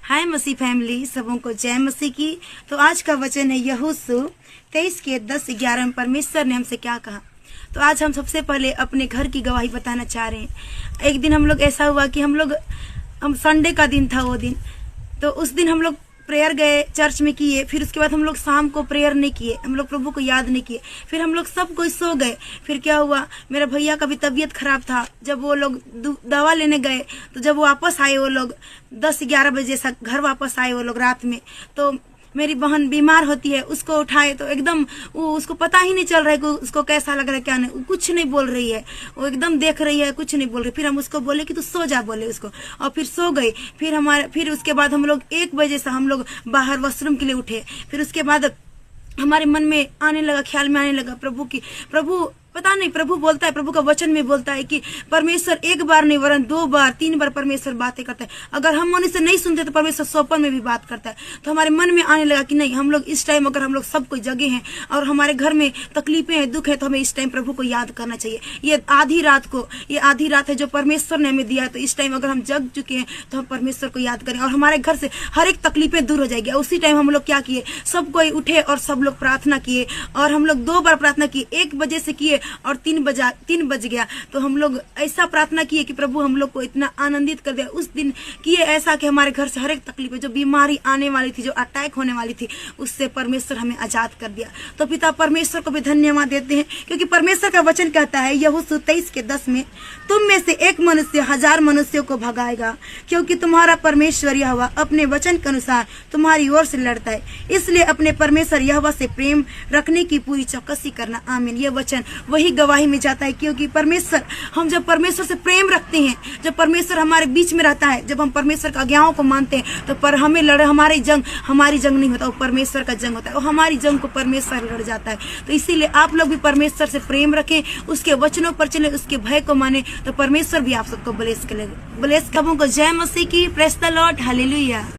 हाय मसीह family, सबों को जय मसीह की। तो आज का वचन है यहोशू 23 के 10-11 में परमेश्वर ने हमसे क्या कहा। तो आज हम सबसे पहले अपने घर की गवाही बताना चाह रहे हैं। एक दिन हम लोग ऐसा हुआ कि हम संडे का दिन था वो दिन, तो उस दिन हम लोग प्रेयर गए, चर्च में किए। फिर उसके बाद हम लोग शाम को प्रेयर नहीं किए, हम लोग प्रभु को याद नहीं किए। फिर हम लोग सब कोई सो गए। फिर क्या हुआ, मेरा भैया का भी तबीयत खराब था। जब वो लोग दवा लेने गए तो जब वो वापस आए, वो लोग 10-11 बजे से घर वापस आए वो लोग रात में। तो मेरी बहन बीमार होती है, उसको उठाए तो एकदम उसको पता ही नहीं चल रहा है कि उसको कैसा लग रहा है क्या नहीं। कुछ नहीं बोल रही है, वो एकदम देख रही है, कुछ नहीं बोल रही। फिर हम उसको बोले कि तू सो जा, बोले उसको, और फिर सो गई। फिर उसके बाद हम लोग 1 बजे से हम लोग बाहर वॉशरूम के लिए उठे। फिर उसके बाद हमारे मन में आने लगा, ख्याल में आने लगा प्रभु पता नहीं, प्रभु बोलता है, प्रभु का वचन में बोलता है कि परमेश्वर 1 बार नहीं वरन 2 बार 3 बार परमेश्वर बातें करता है। अगर हम मन से नहीं सुनते तो परमेश्वर सोपन में भी बात करता है। तो हमारे मन में आने लगा कि नहीं, हम लोग इस टाइम, अगर हम लोग सब कोई जगे हैं और हमारे घर में तकलीफें हैं, दुख है, तो हमें इस टाइम प्रभु को याद करना चाहिए। ये आधी रात है जो परमेश्वर ने हमें दिया। तो इस टाइम अगर हम जग चुके हैं तो हम परमेश्वर को याद करें और हमारे घर से हर एक तकलीफें दूर हो जाएगी। उसी टाइम हम लोग क्या किए, सब कोई उठे और सब लोग प्रार्थना किए। और हम लोग 2 बार प्रार्थना किए, 1 बजे से किए और 3 बज गया। तो हम लोग ऐसा प्रार्थना किए कि प्रभु हम लोग को इतना आनंदित कर दिया। उस दिन किए ऐसा कि हमारे घर से हर एक तकलीफ, जो बीमारी आने वाली थी, जो अटैक होने वाली थी, उससे परमेश्वर हमें आजाद कर दिया। तो पिता परमेश्वर को भी धन्यवाद देते हैं, क्योंकि परमेश्वर का वचन कहता है यहोशू 23 के 10 में, तुम में से एक मनुष्य 1000 मनुष्यों को भगाएगा, क्योंकि तुम्हारा परमेश्वर यहोवा अपने वचन के अनुसार तुम्हारी ओर से लड़ता है। इसलिए अपने परमेश्वर यहोवा से प्रेम रखने की पूरी चौकसी करना। आमीन। यह वचन वही गवाही में जाता है, क्योंकि हम जब परमेश्वर से प्रेम रखते हैं, जब परमेश्वर हमारे बीच में रहता है, जब हम परमेश्वर की आज्ञाओं को मानते हैं, तो पर हमें हमारी जंग नहीं होता, वो परमेश्वर का जंग होता है। और हमारी जंग को परमेश्वर लड़ जाता है। तो इसीलिए आप लोग भी परमेश्वर से प्रेम रखें, उसके वचनों पर चले, उसके भय को माने, तो परमेश्वर भी आप सबको ब्लेस करेगा। ब्लेस। सबों को जय मसीह की। Praise the Lord. हालेलुया।